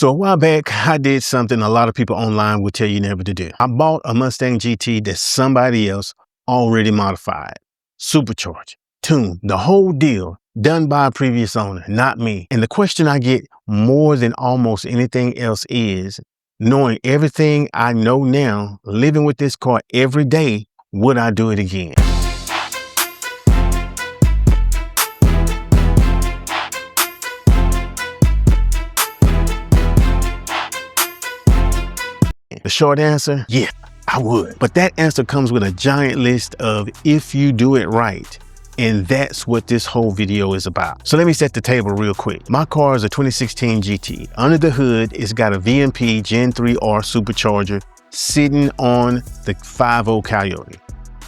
So a while back, I did something a lot of people online will tell you never to do. I bought a Mustang GT that somebody else already modified, supercharged, tuned, the whole deal, done by a previous owner, not me. And the question I get more than almost anything else is, knowing everything I know now, living with this car every day, would I do it again? The short answer, yeah, I would. But that answer comes with a giant list of if you do it right. And that's what this whole video is about. So let me set the table real quick. My car is a 2016 GT. Under the hood, it's got a VMP Gen 3R supercharger sitting on the 5.0 Coyote.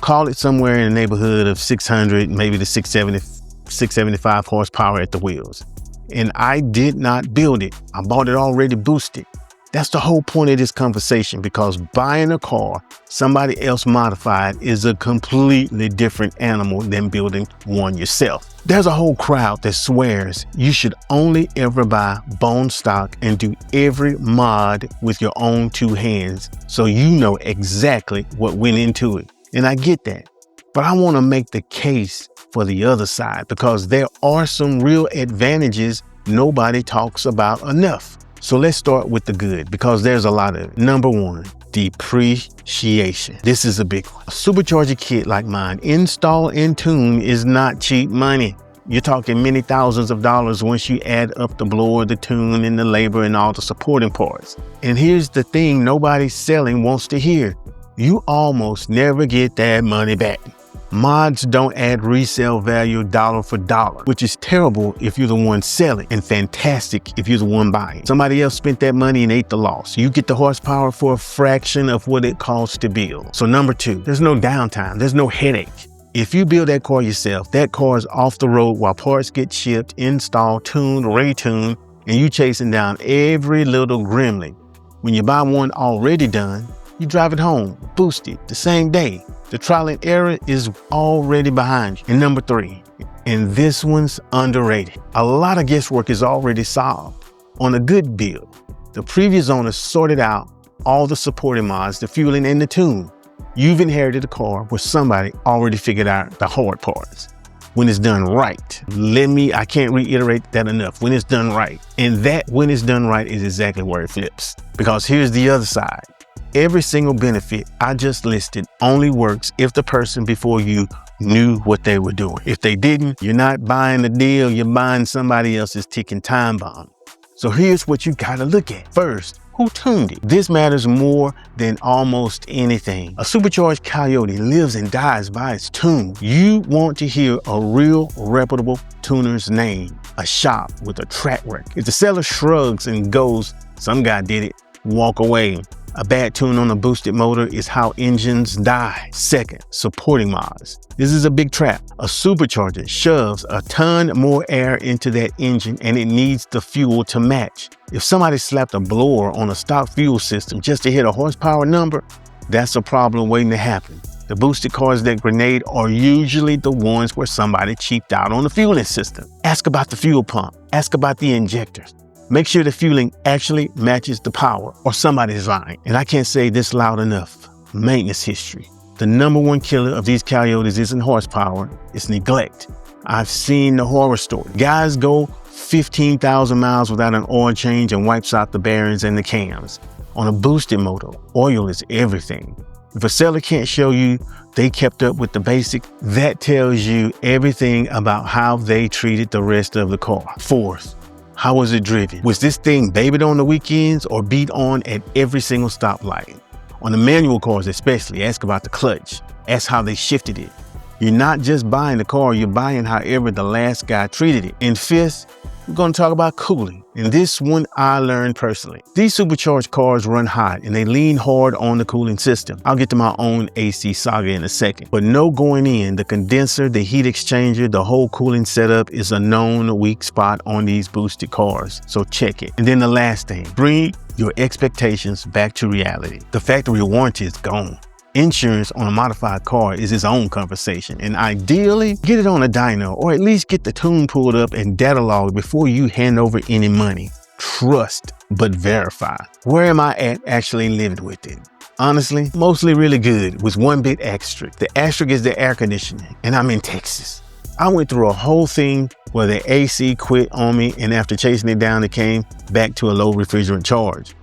Call it somewhere in the neighborhood of 600, maybe the 675 horsepower at the wheels. And I did not build it. I bought it already boosted. That's the whole point of this conversation, because buying a car somebody else modified is a completely different animal than building one yourself. There's a whole crowd that swears you should only ever buy bone stock and do every mod with your own two hands so you know exactly what went into it. And I get that, but I want to make the case for the other side because there are some real advantages nobody talks about enough. So let's start with the good, because there's a lot of it. Number one, depreciation. This is a big one. A supercharger kit like mine, install and tune, is not cheap money. You're talking many thousands of dollars once you add up the blower, the tune, and the labor, and all the supporting parts. And here's the thing nobody selling wants to hear. You almost never get that money back. Mods don't add resale value dollar for dollar, which is terrible if you're the one selling and fantastic if you're the one buying. Somebody else spent that money and ate the loss. You get the horsepower for a fraction of what it costs to build. So number two, there's no downtime. There's no headache. If you build that car yourself, that car is off the road while parts get shipped, installed, tuned, retuned, and you chasing down every little gremlin. When you buy one already done, you drive it home, boosted, the same day. The trial and error is already behind you. And number three, and this one's underrated, a lot of guesswork is already solved. On a good build, the previous owner sorted out all the supporting mods, the fueling, and the tune. You've inherited a car where somebody already figured out the hard parts. When it's done right, I can't reiterate that enough, when it's done right. And that when it's done right is exactly where it flips. Because here's the other side. Every single benefit I just listed only works if the person before you knew what they were doing. If they didn't, you're not buying the deal, you're buying somebody else's ticking time bomb. So here's what you gotta look at. First, who tuned it? This matters more than almost anything. A supercharged Coyote lives and dies by its tune. You want to hear a real reputable tuner's name, a shop with a track record. If the seller shrugs and goes, some guy did it, walk away. A bad tune on a boosted motor is how engines die. Second, supporting mods. This is a big trap. A supercharger shoves a ton more air into that engine and it needs the fuel to match. If somebody slapped a blower on a stock fuel system just to hit a horsepower number, that's a problem waiting to happen. The boosted cars that grenade are usually the ones where somebody cheaped out on the fueling system. Ask about the fuel pump. Ask about the injectors. Make sure the fueling actually matches the power or somebody's lying. And I can't say this loud enough. Maintenance history. The number one killer of these Coyotes isn't horsepower, it's neglect. I've seen the horror story. Guys go 15,000 miles without an oil change and wipes out the bearings and the cams. On a boosted motor, oil is everything. If a seller can't show you they kept up with the basic, that tells you everything about how they treated the rest of the car. Fourth, how was it driven? Was this thing babied on the weekends or beat on at every single stoplight? On the manual cars especially, ask about the clutch. Ask how they shifted it. You're not just buying the car, you're buying however the last guy treated it. And fifth, we're going to talk about cooling. And this one I learned personally. These supercharged cars run hot and they lean hard on the cooling system. I'll get to my own AC saga in a second. But no going in, the condenser, the heat exchanger, the whole cooling setup is a known weak spot on these boosted cars. So check it. And then the last thing, bring your expectations back to reality. The factory warranty is gone. Insurance on a modified car is its own conversation, and ideally, get it on a dyno or at least get the tune pulled up and data logged before you hand over any money. Trust but verify. Where am I at actually living with it? Honestly, mostly really good with one big asterisk. The asterisk is the air conditioning, and I'm in Texas. I went through a whole thing where the AC quit on me, and after chasing it down, it came back to a low refrigerant charge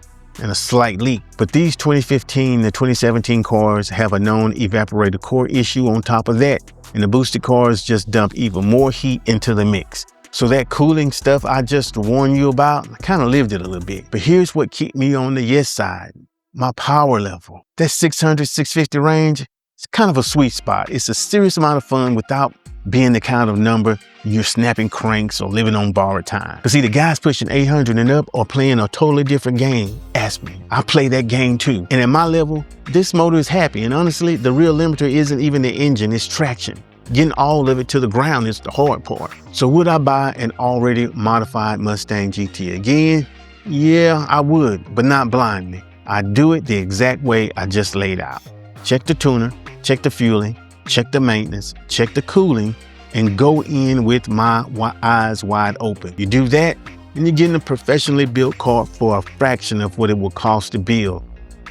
and a slight leak. But these 2015 to 2017 cars have a known evaporator core issue on top of that, and the boosted cars just dump even more heat into the mix. So that cooling stuff I just warned you about, I kind of lived it a little bit. But here's what kept me on the yes side. My power level. That 600, 650 range, it's kind of a sweet spot. It's a serious amount of fun without being the kind of number you're snapping cranks or living on borrowed time. But see, the guys pushing 800 and up are playing a totally different game. Ask me. I play that game too. And at my level, this motor is happy. And honestly, the real limiter isn't even the engine, it's traction. Getting all of it to the ground is the hard part. So would I buy an already modified Mustang GT again? Yeah, I would, but not blindly. I do it the exact way I just laid out. Check the tuner, check the fueling, check the maintenance, check the cooling, and go in with my eyes wide open. You do that, and you're getting a professionally built car for a fraction of what it will cost to build,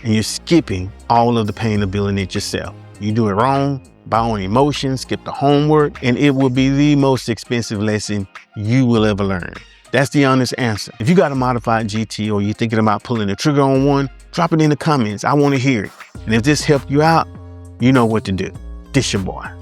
and you're skipping all of the pain of building it yourself. You do it wrong, buy on emotion, skip the homework, and it will be the most expensive lesson you will ever learn. That's the honest answer. If you got a modified GT or you're thinking about pulling the trigger on one, drop it in the comments. I want to hear it. And if this helped you out, you know what to do. This your boy.